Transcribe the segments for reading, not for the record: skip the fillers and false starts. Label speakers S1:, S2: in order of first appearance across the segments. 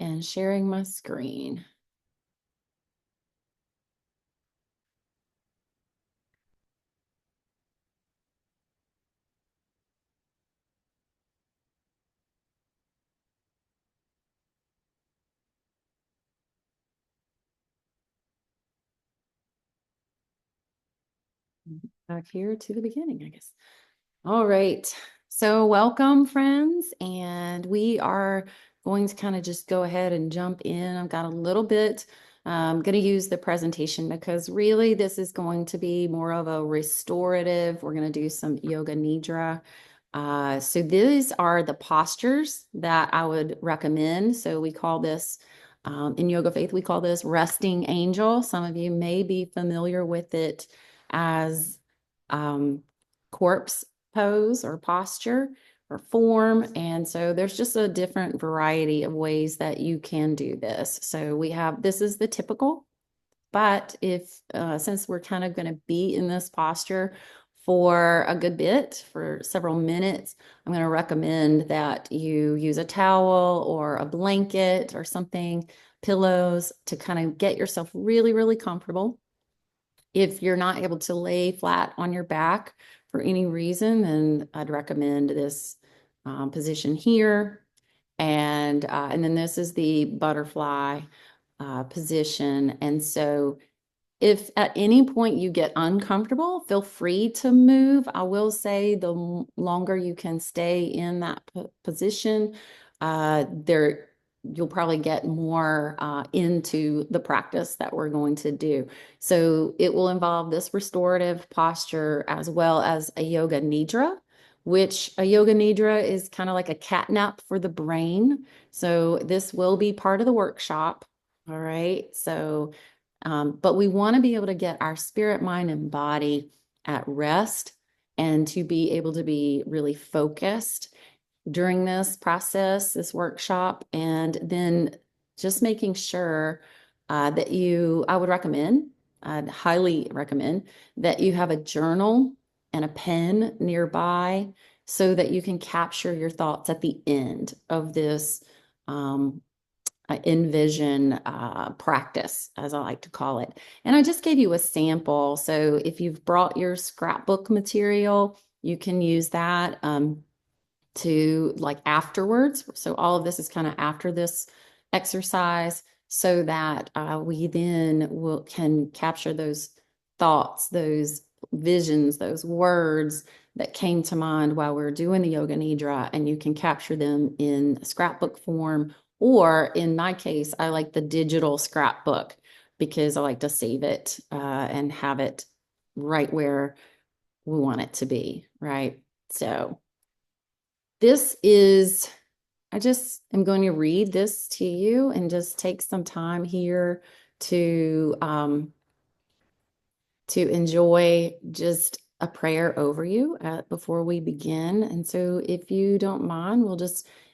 S1: and sharing my screen. Back here to the beginning, I guess. All right. So welcome, friends. And we are going to kind of just go ahead and jump in. I've got a little bit, I'm going to use the presentation because really this is going to be more of a restorative. We're going to do some yoga nidra. So these are the postures that I would recommend. So we call this, in Yoga Faith, we call this resting angel. Some of you may be familiar with it as corpse pose or posture or form. And so there's just a different variety of ways that you can do this. So we have, this is the typical, but if, since we're kind of going to be in this posture for a good bit, for several minutes, I'm going to recommend that you use a towel or a blanket or something, pillows, to kind of get yourself really, really comfortable. If you're not able to lay flat on your back for any reason, then I'd recommend this position here. And then this is the butterfly position. And so if at any point you get uncomfortable, feel free to move. I will say the longer you can stay in that position, you'll probably get more into the practice that we're going to do. So it will involve this restorative posture as well as a yoga nidra, which a yoga nidra is kind of like a cat nap for the brain. So this will be part of the workshop. All right. So but we want to be able to get our spirit, mind, and body at rest and to be able to be really focused during this process, this workshop, and then just making sure that I would recommend, I'd highly recommend that you have a journal and a pen nearby so that you can capture your thoughts at the end of this EnVision practice, as I like to call it. And I just gave you a sample. So if you've brought your scrapbook material, you can use that to like afterwards. So all of this is kind of after this exercise so that we then can capture those thoughts, those visions, those words that came to mind while we are doing the yoga nidra, and you can capture them in scrapbook form. Or in my case, I like the digital scrapbook because I like to save it and have it right where we want it to be, right? So this is, I just am going to read this to you and just take some time here to enjoy just a prayer over you before we begin. And so if you don't mind,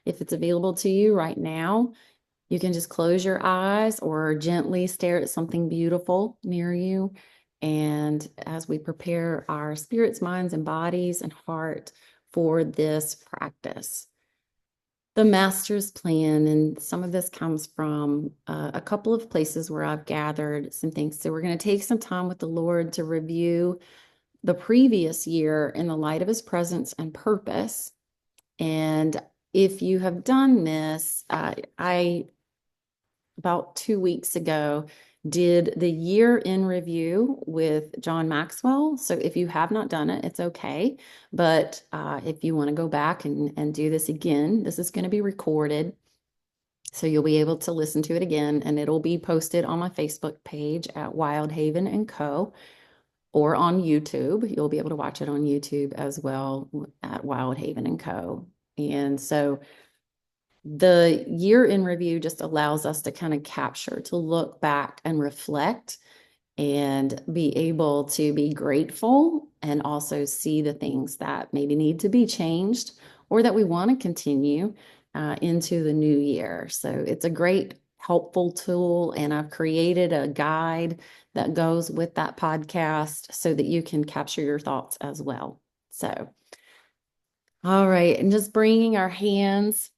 S1: if it's available to you right now, you can just close your eyes or gently stare at something beautiful near you. And as we prepare our spirits, minds, and bodies and heart for this practice, the master's plan, and some of this comes from a couple of places where I've gathered some things. So we're going to take some time with the Lord to review the previous year in the light of his presence and purpose. And if you have done this, I about 2 weeks ago did the year in review with John Maxwell. So if you have not done it, it's okay. But if you want to go back and do this again, this is going to be recorded. So you'll be able to listen to it again, and it'll be posted on my Facebook page at Wildhaven and Co. or on YouTube. You'll be able to watch it on YouTube as well at Wildhaven and Co. And so the year in review just allows us to kind of capture, to look back and reflect and be able to be grateful and also see the things that maybe need to be changed or that we want to continue into the new year. So it's a great helpful tool, and I've created a guide that goes with that podcast so that you can capture your thoughts as well. So, all right, and just bringing our hands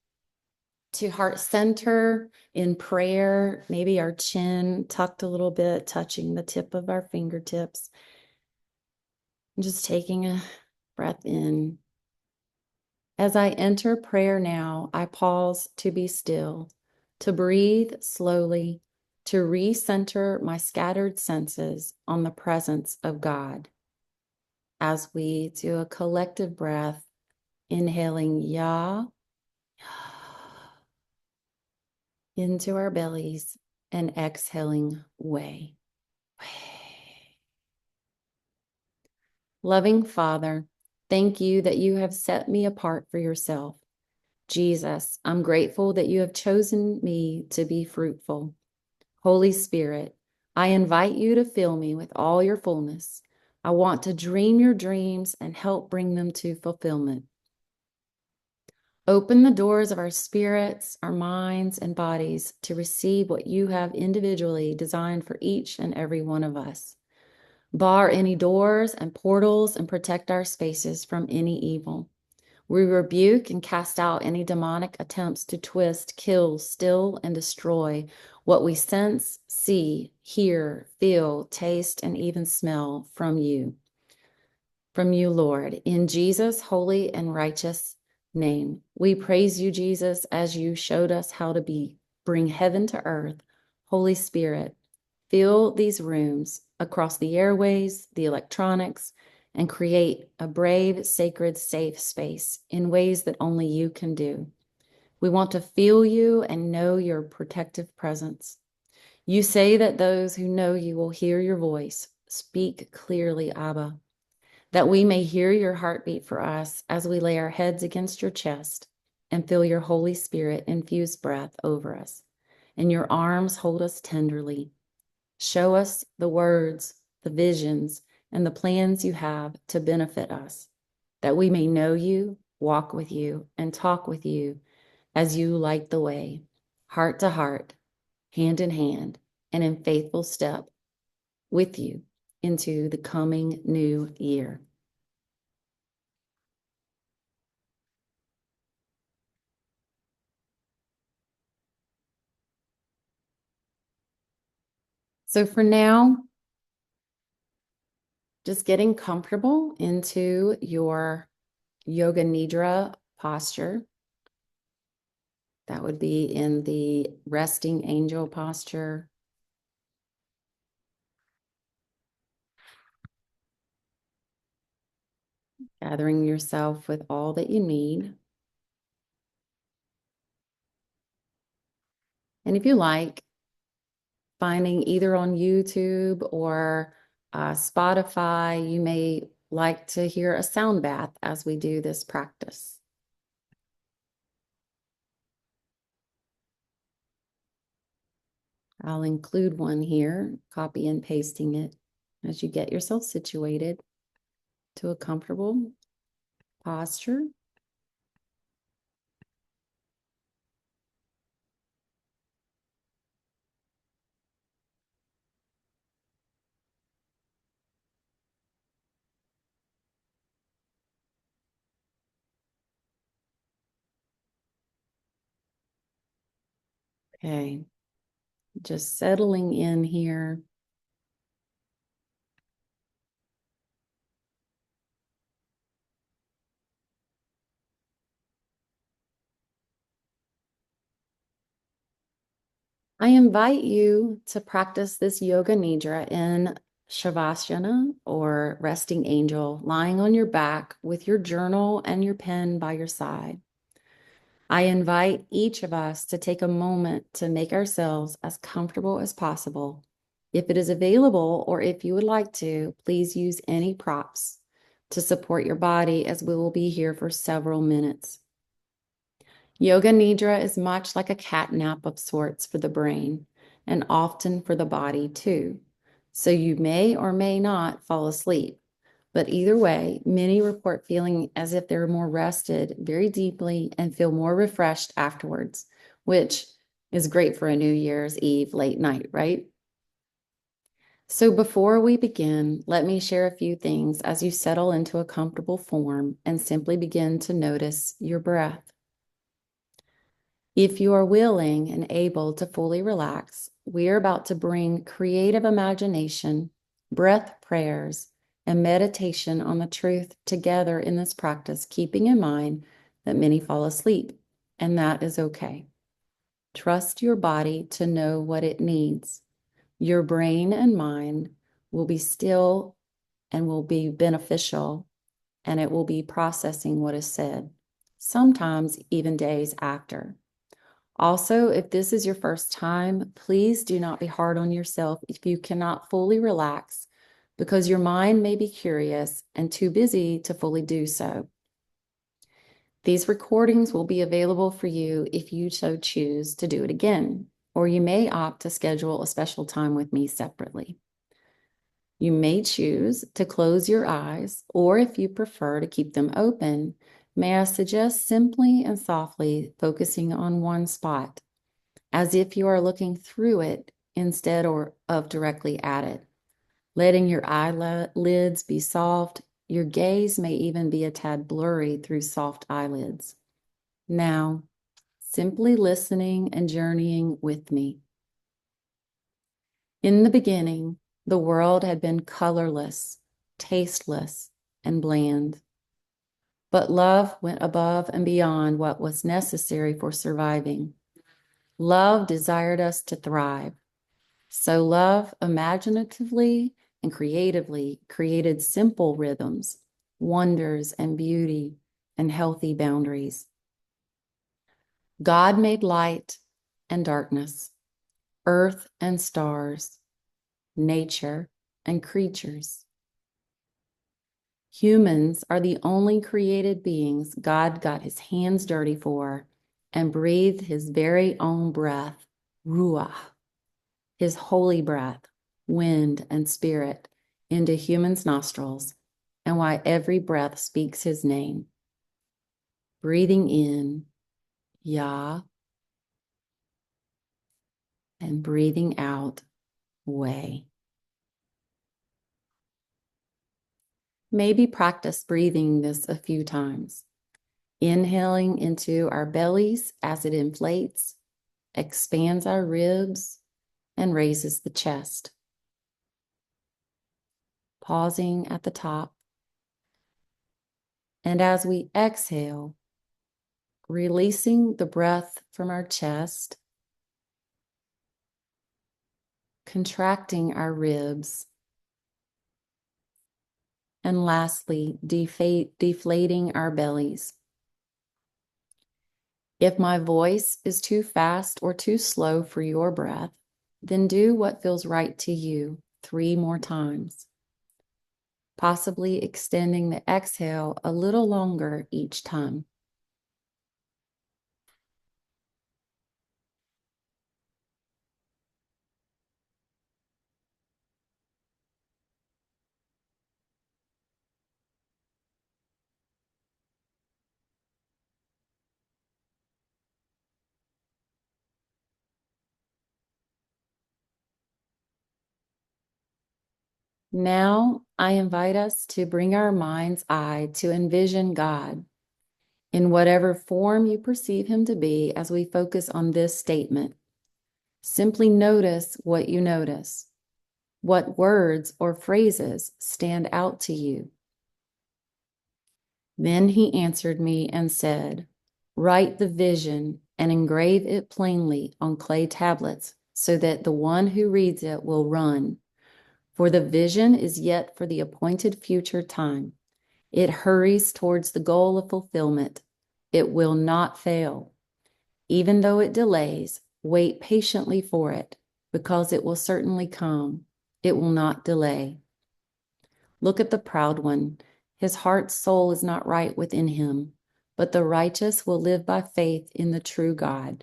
S1: to heart center in prayer, maybe our chin tucked a little bit, touching the tip of our fingertips. And just taking a breath in. As I enter prayer now, I pause to be still, to breathe slowly, to recenter my scattered senses on the presence of God. As we do a collective breath, inhaling Yah into our bellies and exhaling Way. Loving Father, thank you that you have set me apart for yourself. Jesus, I'm grateful that you have chosen me to be fruitful. Holy Spirit, I invite you to fill me with all your fullness. I want to dream your dreams and help bring them to fulfillment. Open the doors of our spirits, our minds, and bodies to receive what you have individually designed for each and every one of us. Bar any doors and portals and protect our spaces from any evil. We rebuke and cast out any demonic attempts to twist, kill, steal, and destroy what we sense, see, hear, feel, taste, and even smell from you. From you, Lord, in Jesus' holy and righteous name. We praise you, Jesus, as you showed us how to bring heaven to earth. Holy Spirit, fill these rooms across the airways, the electronics, and create a brave, sacred, safe space in ways that only you can do. We want to feel you and know your protective presence. You say that those who know you will hear your voice. Speak clearly, Abba, that we may hear your heartbeat for us as we lay our heads against your chest and feel your Holy Spirit infused breath over us. And your arms hold us tenderly. Show us the words, the visions, and the plans you have to benefit us, that we may know you, walk with you, and talk with you as you light the way, heart to heart, hand in hand, and in faithful step with you into the coming new year. So for now, just getting comfortable into your yoga nidra posture. That would be in the resting angel posture. Gathering yourself with all that you need. And if you like, finding either on YouTube or Spotify, you may like to hear a sound bath as we do this practice. I'll include one here, copy and pasting it as you get yourself situated to a comfortable posture. Okay, just settling in here. I invite you to practice this yoga nidra in Shavasana or resting angel, lying on your back with your journal and your pen by your side. I invite each of us to take a moment to make ourselves as comfortable as possible. If it is available, or if you would like to, please use any props to support your body as we will be here for several minutes. Yoga Nidra is much like a cat nap of sorts for the brain and often for the body too. So you may or may not fall asleep. But either way, many report feeling as if they're more rested very deeply and feel more refreshed afterwards, which is great for a New Year's Eve late night, right? So before we begin, let me share a few things as you settle into a comfortable form and simply begin to notice your breath. If you are willing and able to fully relax, we are about to bring creative imagination, breath prayers, and meditation on the truth together in this practice, keeping in mind that many fall asleep, and that is okay. Trust your body to know what it needs. Your brain and mind will be still and will be beneficial, and it will be processing what is said, sometimes even days after. Also, if this is your first time, please do not be hard on yourself if you cannot fully relax, because your mind may be curious and too busy to fully do so. These recordings will be available for you if you so choose to do it again, or you may opt to schedule a special time with me separately. You may choose to close your eyes, or if you prefer to keep them open, may I suggest simply and softly focusing on one spot, as if you are looking through it instead of directly at it. Letting your eyelids be soft, your gaze may even be a tad blurry through soft eyelids. Now, simply listening and journeying with me. In the beginning, the world had been colorless, tasteless, and bland. But love went above and beyond what was necessary for surviving. Love desired us to thrive. So love imaginatively and creatively created simple rhythms, wonders and beauty, and healthy boundaries. God made light and darkness, earth and stars, nature and creatures. Humans are the only created beings God got his hands dirty for and breathed his very own breath, ruach, his holy breath, wind and spirit, into humans' nostrils, and why every breath speaks his name. Breathing in, Yah, and breathing out, Way. Maybe practice breathing this a few times. Inhaling into our bellies as it inflates, expands our ribs, and raises the chest. Pausing at the top. And as we exhale, releasing the breath from our chest, contracting our ribs, and lastly, deflating our bellies. If my voice is too fast or too slow for your breath, then do what feels right to you 3 more times, possibly extending the exhale a little longer each time. Now, I invite us to bring our mind's eye to envision God in whatever form you perceive him to be as we focus on this statement. Simply notice what you notice. What words or phrases stand out to you? Then he answered me and said, "Write the vision and engrave it plainly on clay tablets so that the one who reads it will run. For the vision is yet for the appointed future time. It hurries towards the goal of fulfillment. It will not fail. Even though it delays, wait patiently for it, because it will certainly come. It will not delay. Look at the proud one. His heart's soul is not right within him, but the righteous will live by faith in the true God."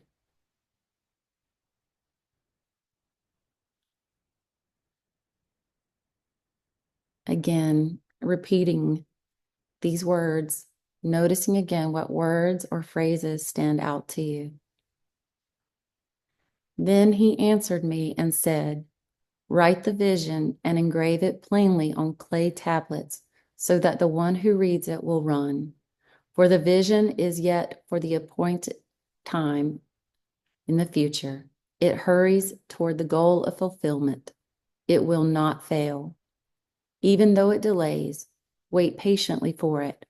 S1: Again, repeating these words, noticing again what words or phrases stand out to you. Then he answered me and said, "Write the vision and engrave it plainly on clay tablets so that the one who reads it will run. For the vision is yet for the appointed time. in the future. It hurries toward the goal of fulfillment. It will not fail. Even though it delays, wait patiently for it,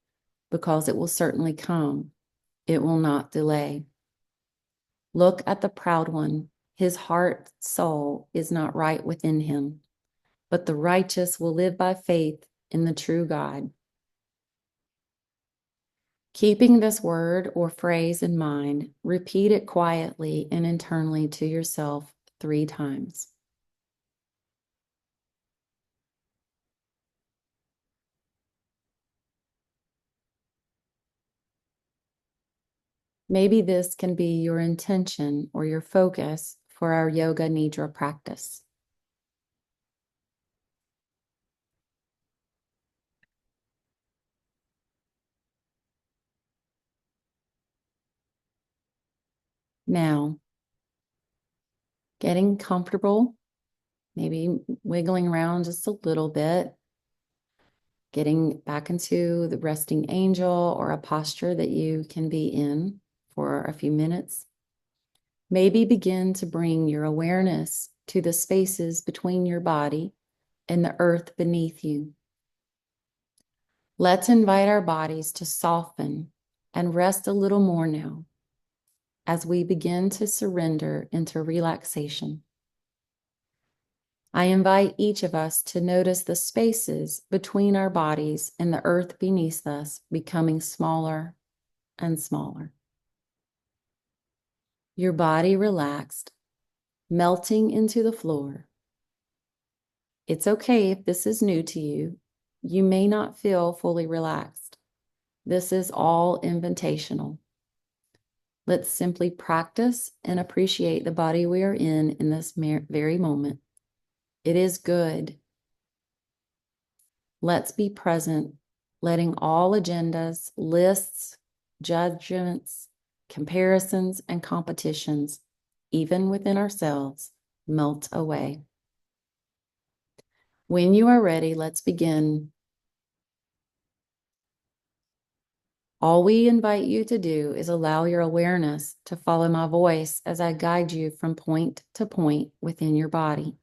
S1: because it will certainly come. It will not delay. Look at the proud one. His heart soul is not right within him, but the righteous will live by faith in the true God. Keeping this word or phrase in mind, repeat it quietly and internally to yourself 3 times. Maybe this can be your intention or your focus for our yoga nidra practice. Now, getting comfortable, maybe wiggling around just a little bit, getting back into the resting angel or a posture that you can be in for a few minutes. Maybe begin to bring your awareness to the spaces between your body and the earth beneath you. Let's invite our bodies to soften and rest a little more now as we begin to surrender into relaxation. I invite each of us to notice the spaces between our bodies and the earth beneath us becoming smaller and smaller. Your body relaxed, melting into the floor. It's okay if this is new to you. You may not feel fully relaxed. This is all invitational. Let's simply practice and appreciate the body we are in this very moment. It is good. Let's be present, letting all agendas, lists, judgments, comparisons, and competitions, even within ourselves, melt away. When you are ready, let's begin. All we invite you to do is allow your awareness to follow my voice as I guide you from point to point within your body.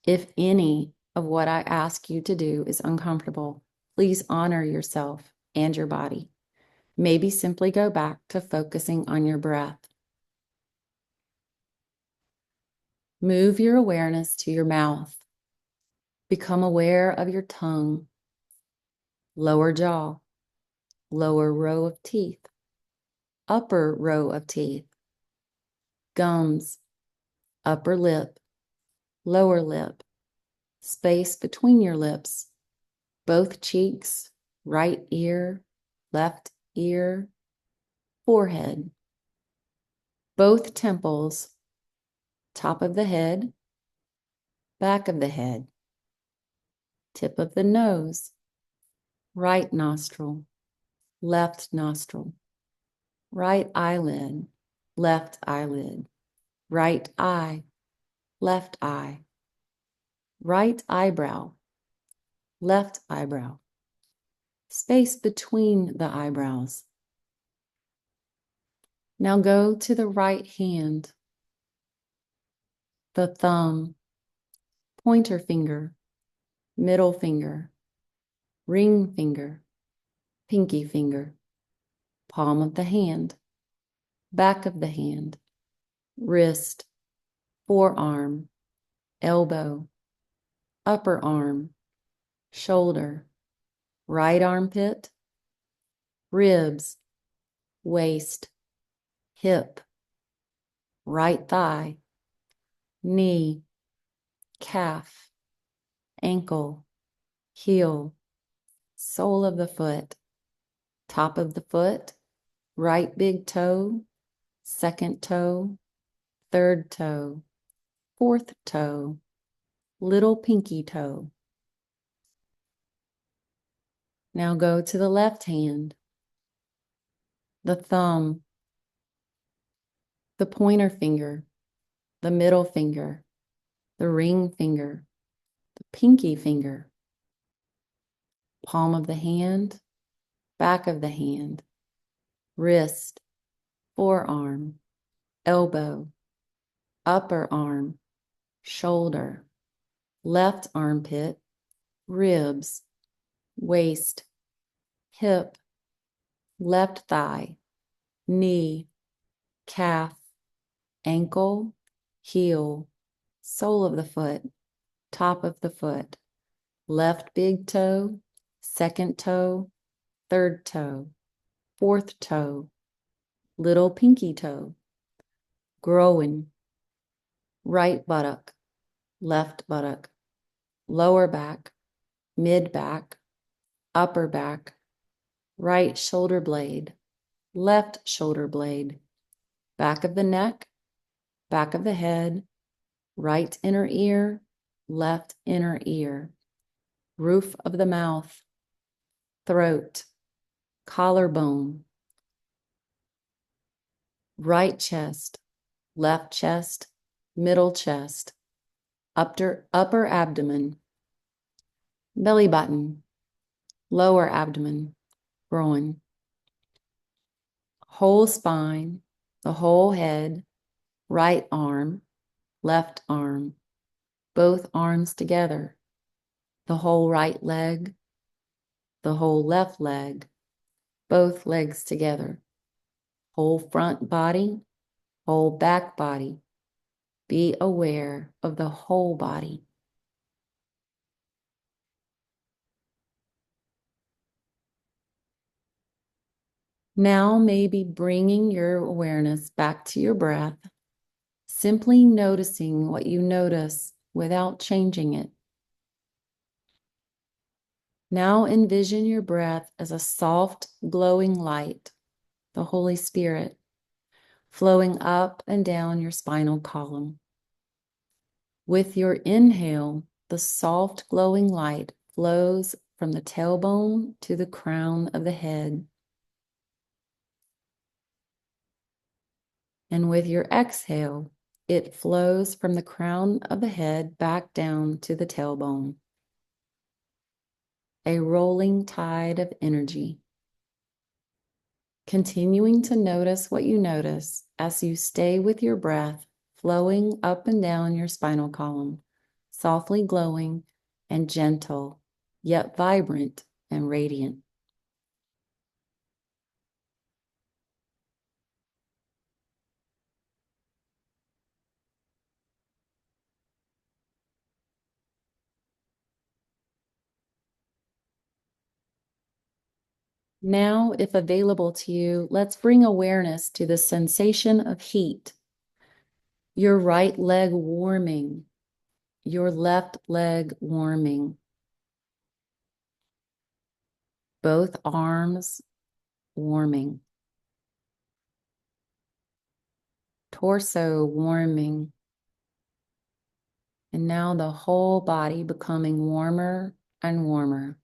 S1: If any of what I ask you to do is uncomfortable, please honor yourself and your body. Maybe simply go back to focusing on your breath. Move your awareness to your mouth. Become aware of your tongue, lower jaw, lower row of teeth, upper row of teeth, gums, upper lip, lower lip, space between your lips, both cheeks, right ear, left ear, forehead, both temples, top of the head, back of the head, tip of the nose, right nostril, left nostril, right eyelid, left eyelid, right eye, left eye, right eyebrow, left eyebrow, space between the eyebrows. Now go to the right hand, the thumb, pointer finger, middle finger, ring finger, pinky finger, palm of the hand, back of the hand, wrist, forearm, elbow, upper arm, shoulder, right armpit, ribs, waist, hip, right thigh, knee, calf, ankle, heel, sole of the foot, top of the foot, right big toe, second toe, third toe, fourth toe, little pinky toe. Now go to the left hand, the thumb, the pointer finger, the middle finger, the ring finger, the pinky finger, palm of the hand, back of the hand, wrist, forearm, elbow, upper arm, shoulder, left armpit, ribs, waist, hip, left thigh, knee, calf, ankle, heel, sole of the foot, top of the foot, left big toe, second toe, third toe, fourth toe, little pinky toe, groin, right buttock, left buttock, lower back, mid back, upper back, right shoulder blade, left shoulder blade, back of the neck, back of the head, right inner ear, left inner ear, roof of the mouth, throat, collarbone, right chest, left chest, middle chest, upper abdomen, belly button, lower abdomen, groin, whole spine, the whole head, right arm, left arm, both arms together, the whole right leg, the whole left leg, both legs together, whole front body, whole back body. Be aware of the whole body. Now, maybe bringing your awareness back to your breath, simply noticing what you notice without changing it. Now envision your breath as a soft, glowing light, the Holy Spirit, flowing up and down your spinal column. With your inhale, the soft, glowing light flows from the tailbone to the crown of the head. And with your exhale, it flows from the crown of the head back down to the tailbone. A rolling tide of energy. Continuing to notice what you notice as you stay with your breath flowing up and down your spinal column, softly glowing and gentle, yet vibrant and radiant. Now, if available to you, let's bring awareness to the sensation of heat. Your right leg warming, your left leg warming, both arms warming, torso warming, and now the whole body becoming warmer and warmer.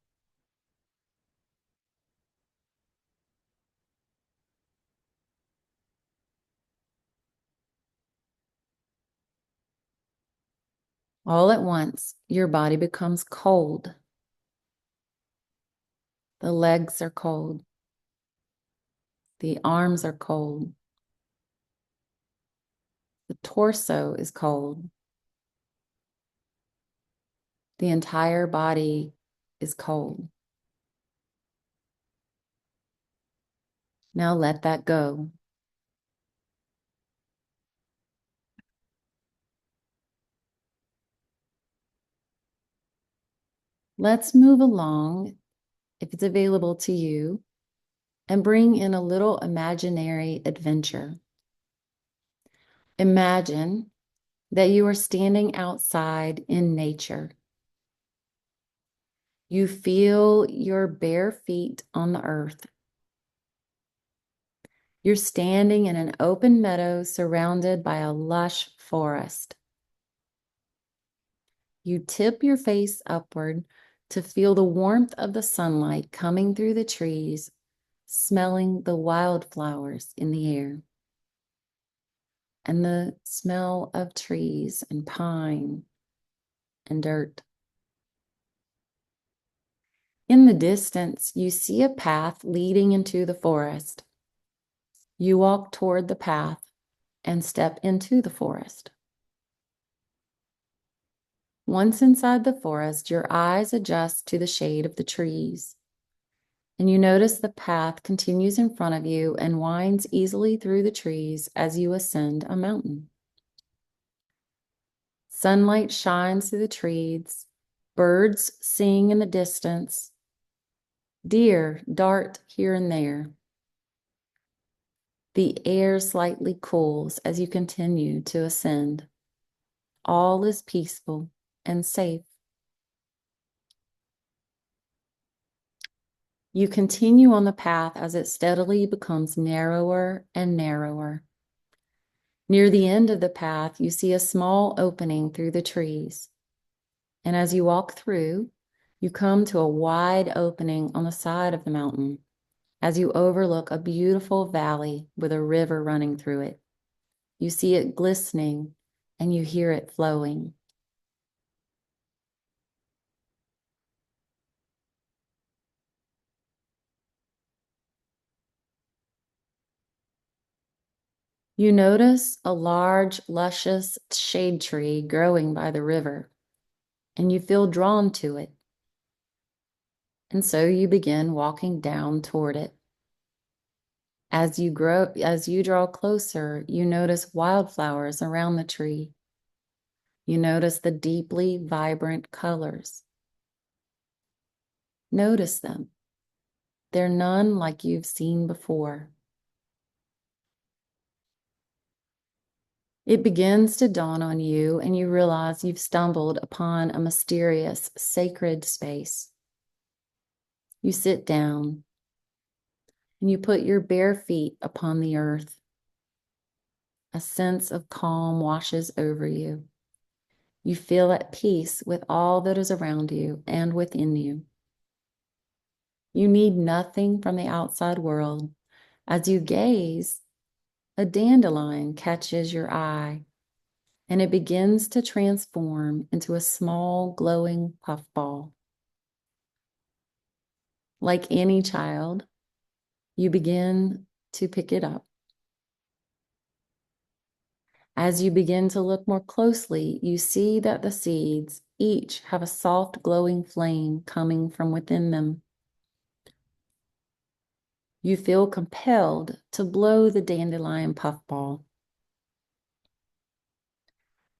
S1: All at once, your body becomes cold. The legs are cold. The arms are cold. The torso is cold. The entire body is cold. Now let that go. Let's move along, if it's available to you, and bring in a little imaginary adventure. Imagine that you are standing outside in nature. You feel your bare feet on the earth. You're standing in an open meadow surrounded by a lush forest. You tip your face upward to feel the warmth of the sunlight coming through the trees, smelling the wildflowers in the air, and the smell of trees and pine and dirt. In the distance, you see a path leading into the forest. You walk toward the path and step into the forest. Once inside the forest, your eyes adjust to the shade of the trees, and you notice the path continues in front of you and winds easily through the trees as you ascend a mountain. Sunlight shines through the trees, birds sing in the distance, deer dart here and there. The air slightly cools as you continue to ascend. All is peaceful and safe. You continue on the path as it steadily becomes narrower and narrower. Near the end of the path, you see a small opening through the trees. And as you walk through, you come to a wide opening on the side of the mountain as you overlook a beautiful valley with a river running through it. You see it glistening and you hear it flowing. You notice a large, luscious shade tree growing by the river, and you feel drawn to it. And so you begin walking down toward it. As you draw closer, you notice wildflowers around the tree. You notice the deeply vibrant colors. Notice them. They're none like you've seen before. It begins to dawn on you, and you realize you've stumbled upon a mysterious, sacred space. You sit down, and you put your bare feet upon the earth. A sense of calm washes over you. You feel at peace with all that is around you and within you. You need nothing from the outside world. As you gaze, a dandelion catches your eye, and it begins to transform into a small glowing puffball. Like any child, you begin to pick it up. As you begin to look more closely, you see that the seeds each have a soft glowing flame coming from within them. You feel compelled to blow the dandelion puffball.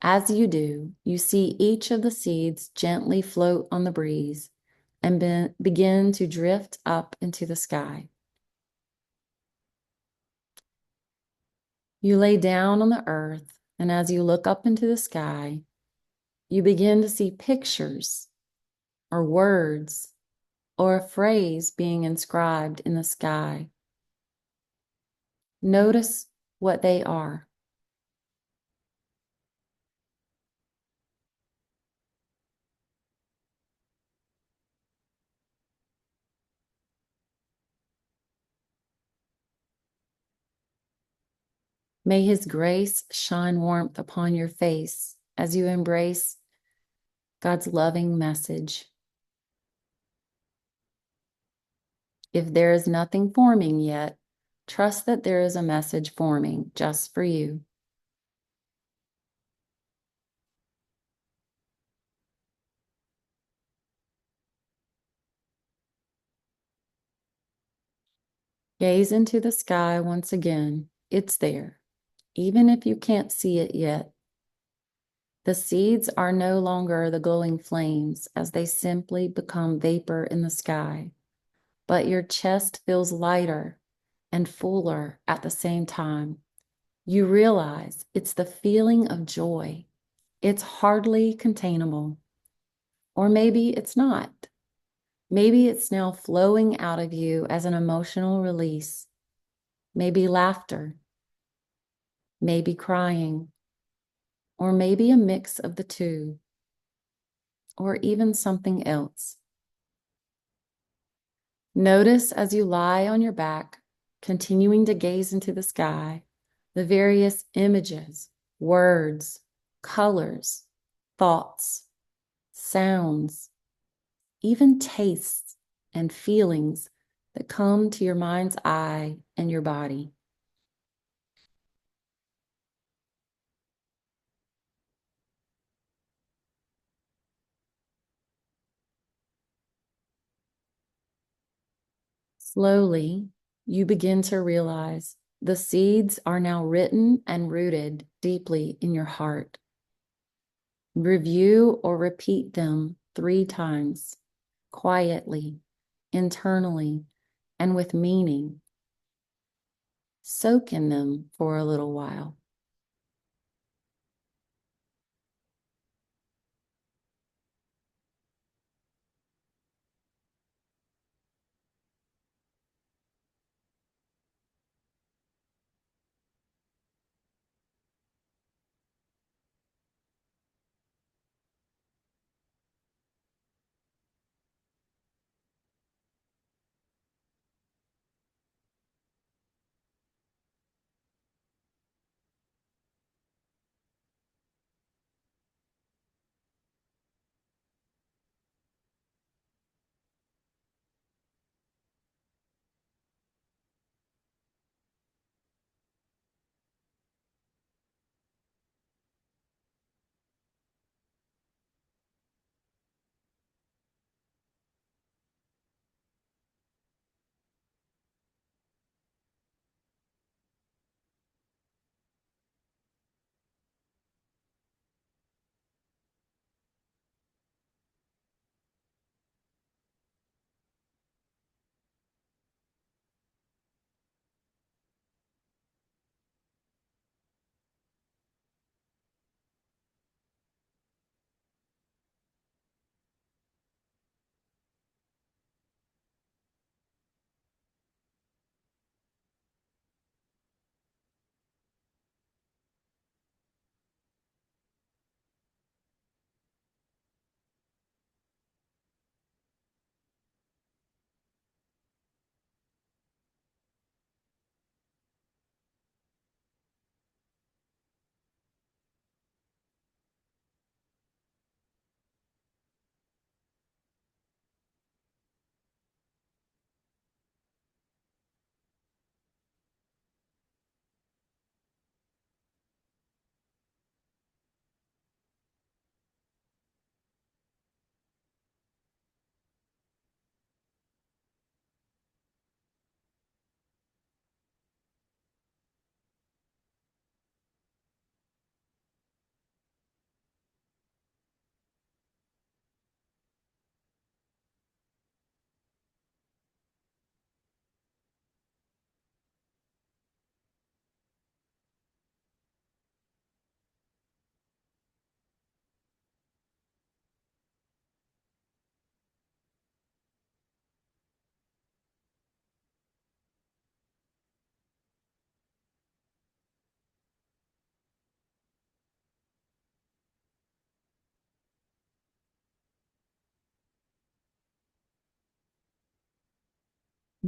S1: As you do, you see each of the seeds gently float on the breeze and begin to drift up into the sky. You lay down on the earth, and as you look up into the sky, you begin to see pictures or words or a phrase being inscribed in the sky. Notice what they are. May His grace shine warmth upon your face as you embrace God's loving message. If there is nothing forming yet, trust that there is a message forming just for you. Gaze into the sky once again. It's there, even if you can't see it yet. The seeds are no longer the glowing flames as they simply become vapor in the sky, but your chest feels lighter and fuller at the same time. You realize it's the feeling of joy. It's hardly containable. Or maybe it's not. Maybe it's now flowing out of you as an emotional release. Maybe laughter. Maybe crying. Or maybe a mix of the two. Or even something else. Notice as you lie on your back, continuing to gaze into the sky, the various images, words, colors, thoughts, sounds, even tastes and feelings that come to your mind's eye and your body. Slowly, you begin to realize the seeds are now written and rooted deeply in your heart. Review or repeat them 3 times, quietly, internally, and with meaning. Soak in them for a little while.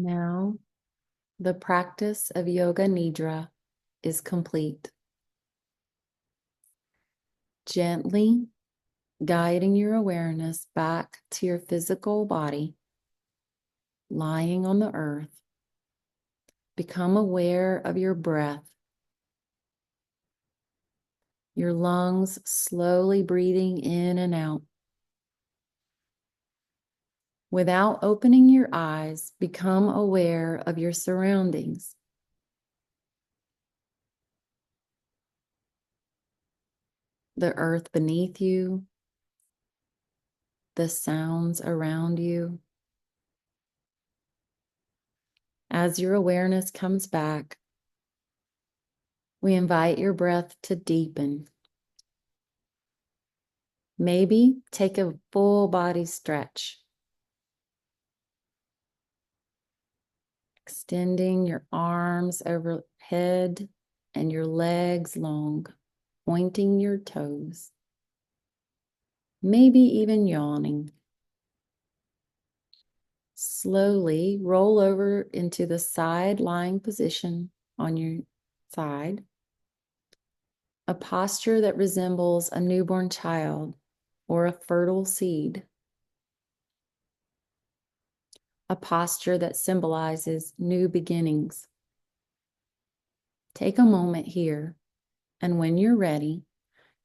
S1: Now, the practice of yoga nidra is complete. Gently guiding your awareness back to your physical body, lying on the earth, become aware of your breath, your lungs slowly breathing in and out. Without opening your eyes, become aware of your surroundings. The earth beneath you, the sounds around you. As your awareness comes back, we invite your breath to deepen. Maybe take a full body stretch. Extending your arms overhead and your legs long, pointing your toes. Maybe even yawning. Slowly roll over into the side lying position on your side, a posture that resembles a newborn child or a fertile seed, a posture that symbolizes new beginnings. Take a moment here, and when you're ready,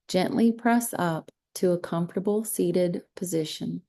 S1: gently press up to a comfortable seated position.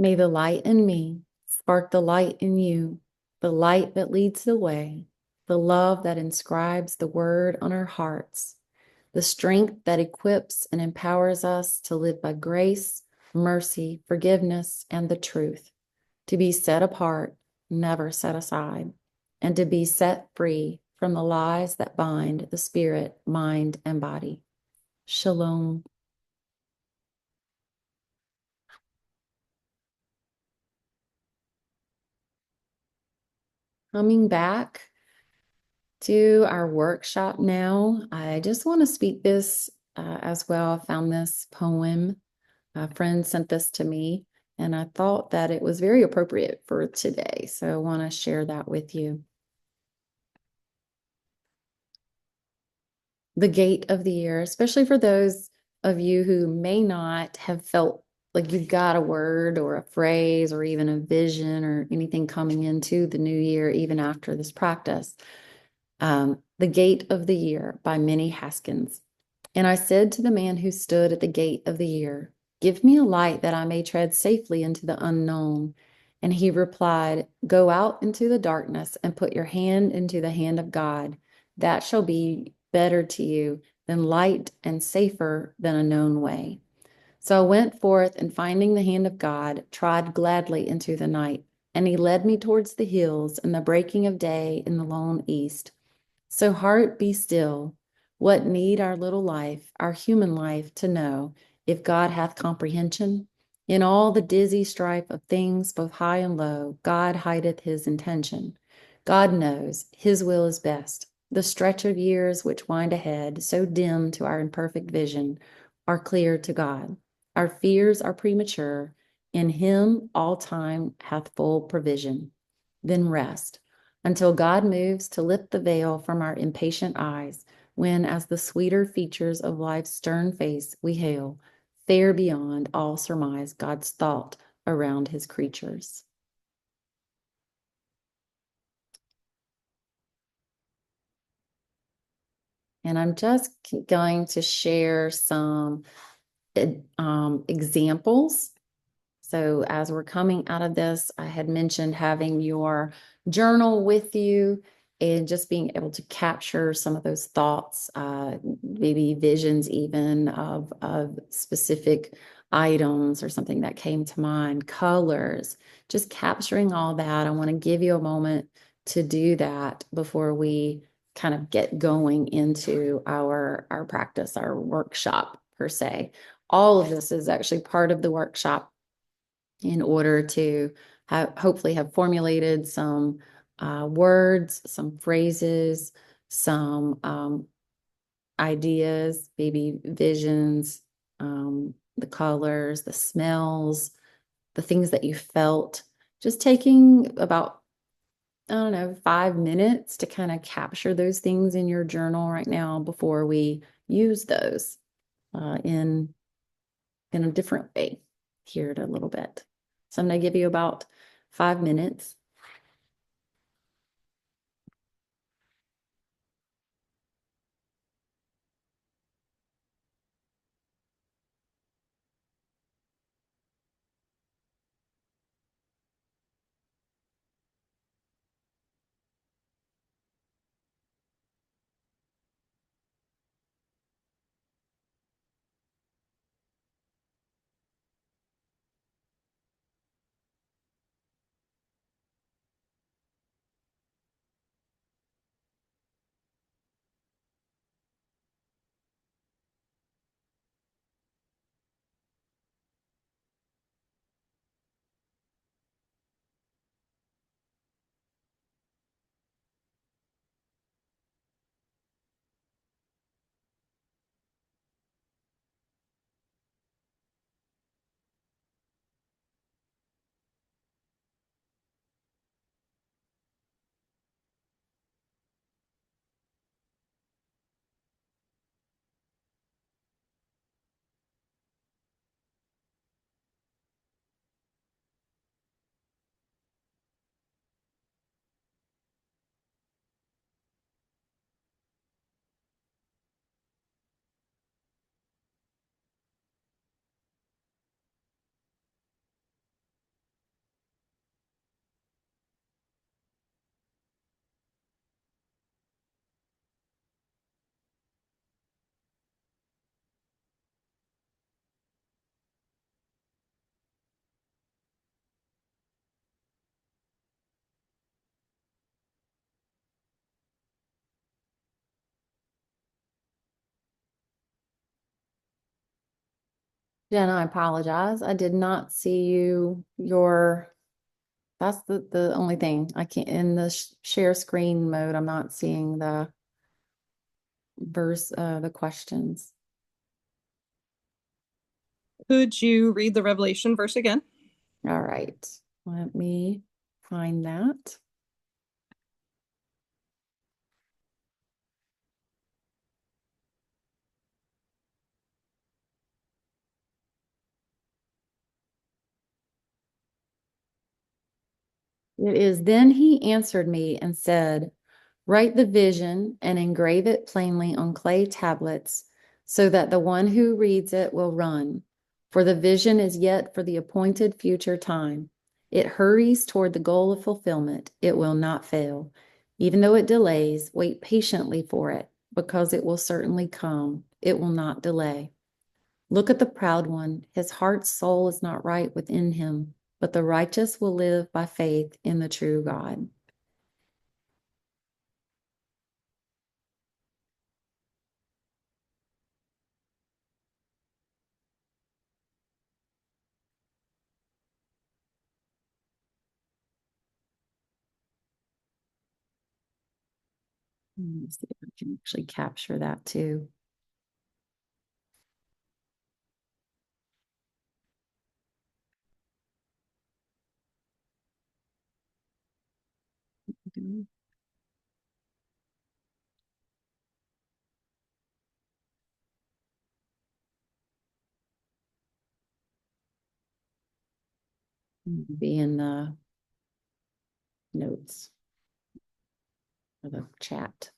S1: May the light in me spark the light in you, the light that leads the way, the love that inscribes the word on our hearts, the strength that equips and empowers us to live by grace, mercy, forgiveness, and the truth, to be set apart, never set aside, and to be set free from the lies that bind the spirit, mind, and body. Shalom. Coming back to our workshop now, I just want to speak this as well. I found this poem. A friend sent this to me, and I thought that it was very appropriate for today. So I want to share that with you. The gate of the year, especially for those of you who may not have felt like you've got a word or a phrase or even a vision or anything coming into the new year, even after this practice. The Gate of the Year by Minnie Haskins. And I said to the man who stood at the gate of the year, give me a light that I may tread safely into the unknown. And he replied, go out into the darkness and put your hand into the hand of God. That shall be better to you than light and safer than a known way. So I went forth and finding the hand of God, trod gladly into the night. And he led me towards the hills and the breaking of day in the lone east. So heart, be still. What need our little life, our human life, to know if God hath comprehension? In all the dizzy strife of things, both high and low, God hideth his intention. God knows his will is best. The stretch of years which wind ahead, so dim to our imperfect vision, are clear to God. Our fears are premature. In him all time hath full provision. Then rest until God moves to lift the veil from our impatient eyes, when, as the sweeter features of life's stern face we hail, fair beyond all surmise God's thought around his creatures. And I'm just going to share some examples. So as we're coming out of this, I had mentioned having your journal with you and just being able to capture some of those thoughts, maybe visions even of specific items or something that came to mind, colors, just capturing all that. I want to give you a moment to do that before we kind of get going into our practice, our workshop per se. All of this is actually part of the workshop in order to hopefully have formulated some words, some phrases, some ideas, maybe visions, the colors, the smells, the things that you felt. Just taking about, I don't know, 5 minutes to kind of capture those things in your journal right now before we use those in a different way here in a little bit. So I'm going to give you about 5 minutes. Jen, I apologize. I did not see that's the only thing. I can't, in the share screen mode, I'm not seeing the questions.
S2: Could you read the Revelation verse again?
S1: All right. Let me find that. It is, then he answered me and said, write the vision and engrave it plainly on clay tablets, so that the one who reads it will run. For the vision is yet for the appointed future time. It hurries toward the goal of fulfillment. It will not fail. Even though it delays, wait patiently for it, because it will certainly come. It will not delay. Look at the proud one. His heart's soul is not right within him, but the righteous will live by faith in the true God. Let me see if I can actually capture that too. Be in the notes or the chat.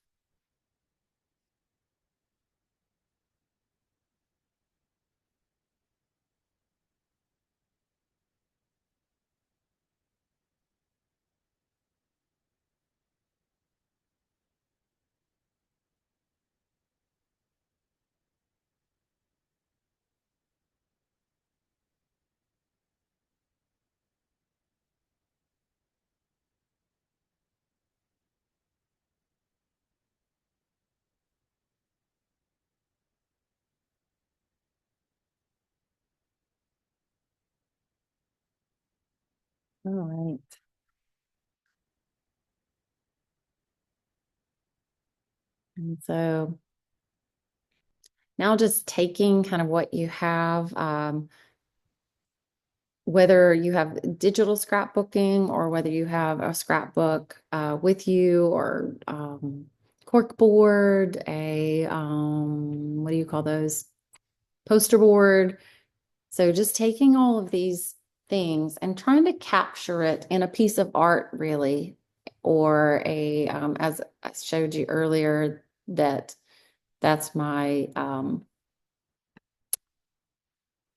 S1: All right. And so now just taking kind of what you have, whether you have digital scrapbooking or whether you have a scrapbook with you or cork board, what do you call those? Poster board. So just taking all of these things and trying to capture it in a piece of art, really, or as I showed you earlier, that's my,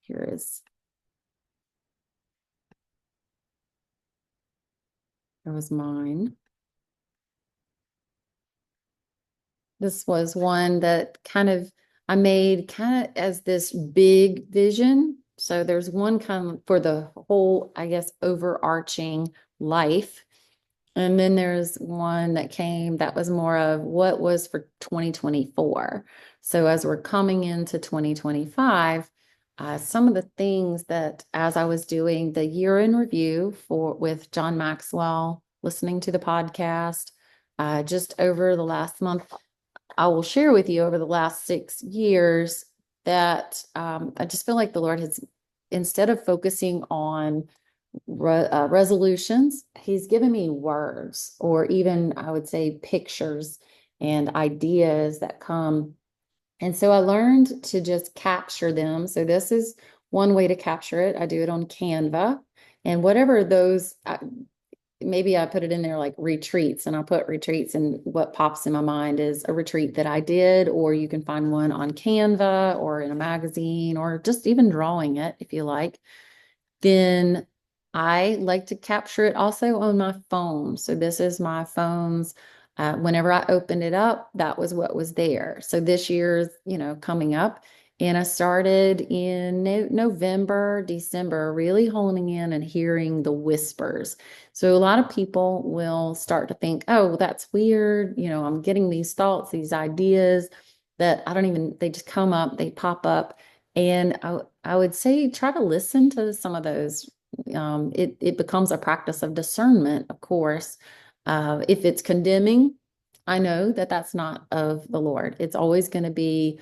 S1: here is, there was mine. This was one that I made kind of as this big vision. So there's one kind of for the whole, I guess, overarching life. And then there's one that was more of what was for 2024. So as we're coming into 2025, some of the things that as I was doing the year in review with John Maxwell, listening to the podcast, just over the last month, I will share with you over the last 6 years that I just feel like the Lord has, instead of focusing on resolutions, He's given me words, or even I would say pictures and ideas that come. And so I learned to just capture them. So this is one way to capture it. I do it on Canva. And whatever those, maybe I put it in there like retreats, and I'll put retreats, and what pops in my mind is a retreat that I did, or you can find one on Canva or in a magazine, or just even drawing it if you like. Then I like to capture it also on my phone. So this is my phone's. Whenever I opened it up, that was what was there. So this year's, coming up, and I started in November, December, really honing in and hearing the whispers. So a lot of people will start to think, oh, well, that's weird. I'm getting these thoughts, these ideas that I don't even, they just come up, they pop up. And I would say try to listen to some of those. It becomes a practice of discernment, of course. If it's condemning, I know that that's not of the Lord. It's always going to be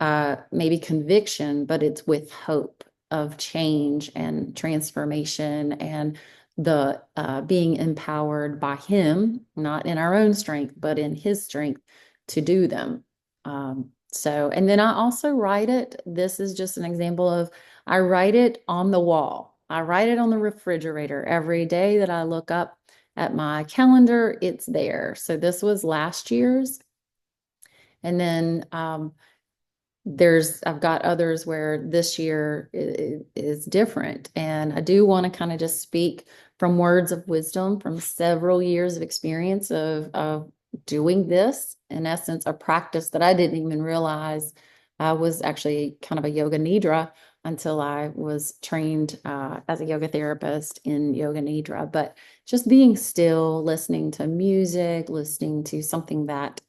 S1: maybe conviction, but it's with hope of change and transformation and the being empowered by Him, not in our own strength, but in His strength to do them. And then I also write it. This is just an example of I write it on the wall. I write it on the refrigerator every day that I look up at my calendar. It's there. So this was last year's. And then I've got others where this year is different. And I do want to kind of just speak from words of wisdom from several years of experience of doing this, in essence, a practice that I didn't even realize was actually kind of a yoga nidra until I was trained as a yoga therapist in yoga nidra. But just being still, listening to music, listening to something that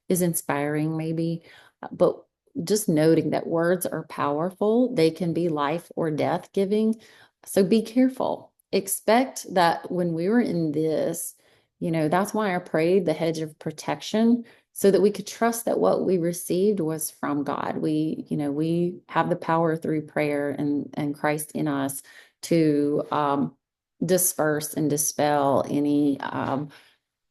S1: is inspiring, maybe. But just noting that words are powerful. They can be life or death giving. So be careful. Expect that when we were in this, that's why I prayed the hedge of protection so that we could trust that what we received was from God. We have the power through prayer and Christ in us to disperse and dispel any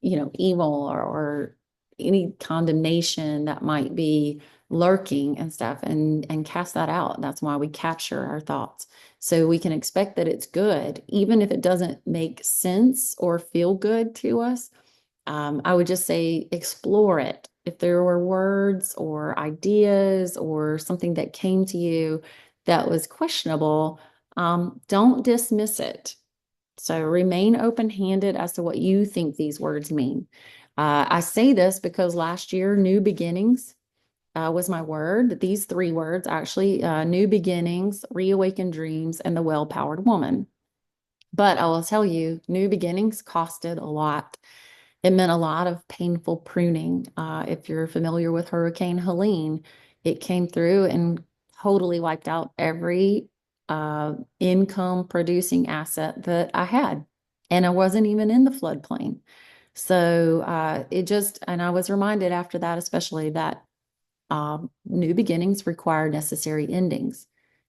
S1: evil or any condemnation that might be lurking and stuff and cast that out. That's why we capture our thoughts. So we can expect that it's good, even if it doesn't make sense or feel good to us. I would just say explore it. If there were words or ideas or something that came to you that was questionable, don't dismiss it. So remain open-handed as to what you think these words mean. I say this because last year, new beginnings was my word. These three words, actually, new beginnings, reawakened dreams, and the well-powered woman. But I will tell you, new beginnings costed a lot. It meant a lot of painful pruning. If you're familiar with Hurricane Helene, it came through and totally wiped out every income producing asset that I had. And I wasn't even in the floodplain. So and I was reminded after that, especially that new beginnings require necessary endings.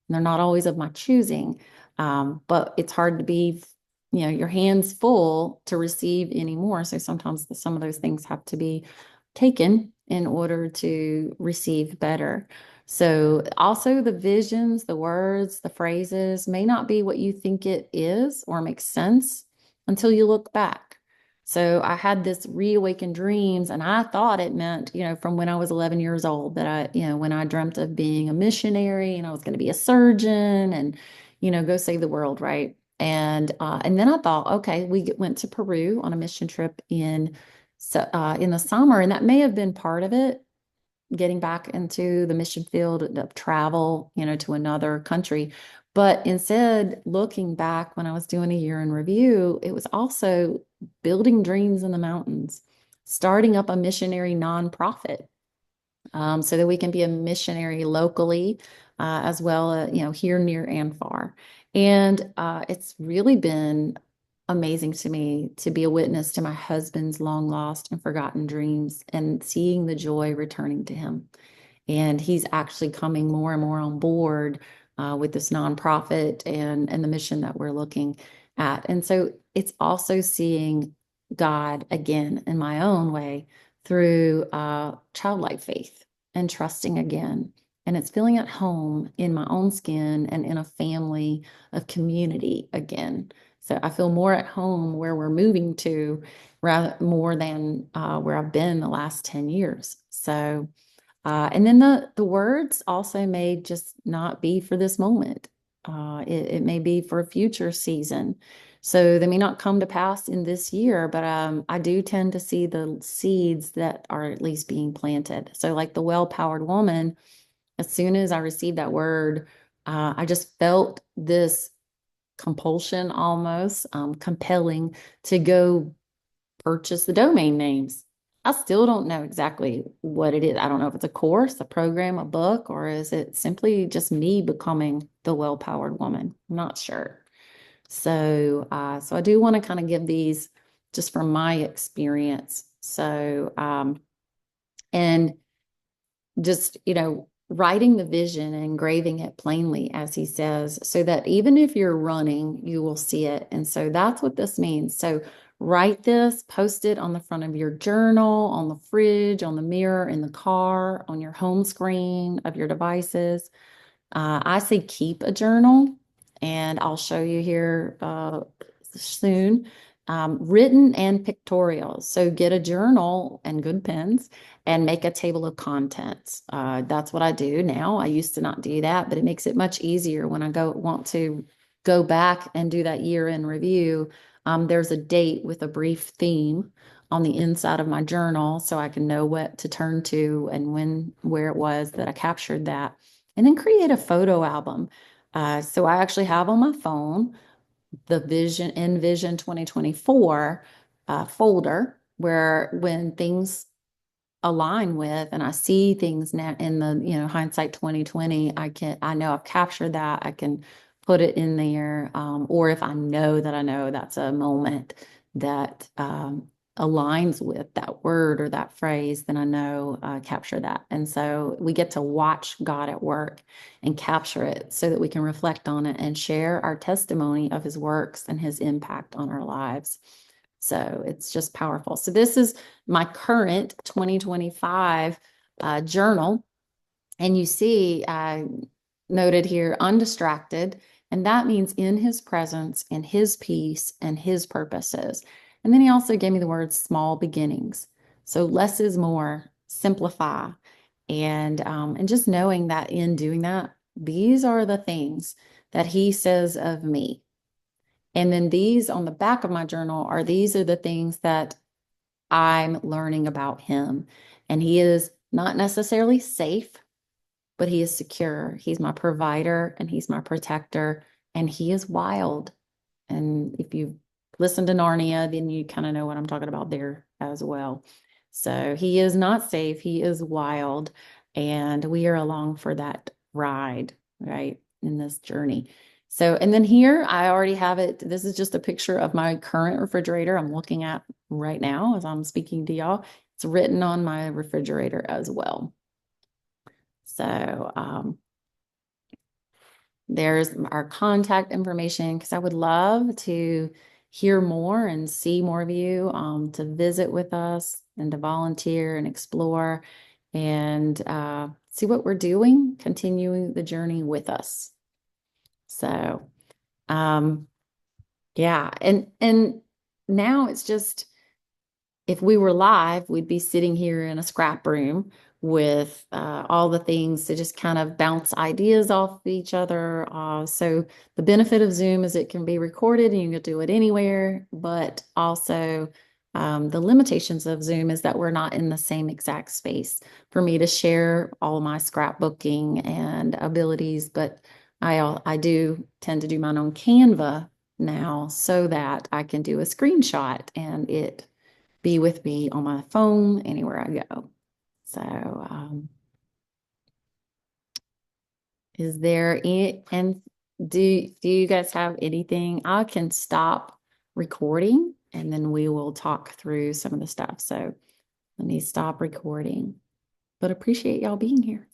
S1: And they're not always of my choosing, but it's hard to be, your hands full to receive anymore. So sometimes some of those things have to be taken in order to receive better. So also the visions, the words, the phrases may not be what you think it is or makes sense until you look back. So I had this reawakened dreams, and I thought it meant, from when I was 11 years old that when I dreamt of being a missionary and I was going to be a surgeon and, go save the world, right? And then I thought, okay, we went to Peru on a mission trip in the summer, and that may have been part of it, getting back into the mission field of travel, to another country. But instead, looking back when I was doing a year in review, it was also building dreams in the mountains, starting up a missionary nonprofit, so that we can be a missionary locally, as well, here, near, and far. And it's really been amazing to me to be a witness to my husband's long lost and forgotten dreams and seeing the joy returning to him. And he's actually coming more and more on board with this nonprofit and the mission that we're looking at. And so it's also seeing God again in my own way through childlike faith and trusting again. And it's feeling at home in my own skin and in a family of community again. So I feel more at home where we're moving to rather more than where I've been the last 10 years. So and then the words also may just not be for this moment. It may be for a future season. So they may not come to pass in this year, but I do tend to see the seeds that are at least being planted. So like the well-powered woman, as soon as I received that word, I just felt this compulsion almost, compelling to go purchase the domain names. I still don't know exactly what it is. I don't know if it's a course, a program, a book, or is it simply just me becoming the well-powered woman? I'm not sure. So I do want to kind of give these just from my experience. And just, writing the vision and engraving it plainly, as he says, so that even if you're running, you will see it. And so that's what this means. So write this, post it on the front of your journal, on the fridge, on the mirror, in the car, on your home screen of your devices. I say keep a journal, and I'll show you here soon. Written and pictorial. So get a journal and good pens and make a table of contents. That's what I do now. I used to not do that, but it makes it much easier when I want to go back and do that year-end review. There's a date with a brief theme on the inside of my journal so I can know what to turn to and where it was that I captured that. And then create a photo album. So I actually have on my phone the EnVision 2024 folder where when things align with and I see things now in the, hindsight 2020, I know I've captured that. I can put it in there. Or if I know that I know that's a moment that aligns with that word or that phrase, then I know capture that. And so we get to watch God at work and capture it so that we can reflect on it and share our testimony of his works and his impact on our lives. So it's just powerful. So this is my current 2025 journal. And you see, I noted here, undistracted. And that means in his presence, in his peace, and his purposes. And then he also gave me the word small beginnings. So less is more, simplify. And just knowing that in doing that, these are the things that he says of me. And then these on the back of my journal these are the things that I'm learning about him. And he is not necessarily safe, but he is secure. He's my provider and he's my protector, and he is wild. And if you listen to Narnia, then you kind of know what I'm talking about there as well. So he is not safe. He is wild. And we are along for that ride, right, in this journey. So, and then here I already have it. This is just a picture of my current refrigerator I'm looking at right now as I'm speaking to y'all. It's written on my refrigerator as well. So, there's our contact information because I would love to hear more and see more of you, to visit with us and to volunteer and explore and see what we're doing, continuing the journey with us. So, yeah, and now it's just if we were live, we'd be sitting here in a scrap room with all the things to just kind of bounce ideas off each other. So the benefit of Zoom is it can be recorded and you can do it anywhere, but also the limitations of Zoom is that we're not in the same exact space for me to share all my scrapbooking and abilities, but I do tend to do mine on Canva now so that I can do a screenshot and it be with me on my phone anywhere I go. So, is there any, and do you guys have anything? I can stop recording and then we will talk through some of the stuff. So let me stop recording, but appreciate y'all being here.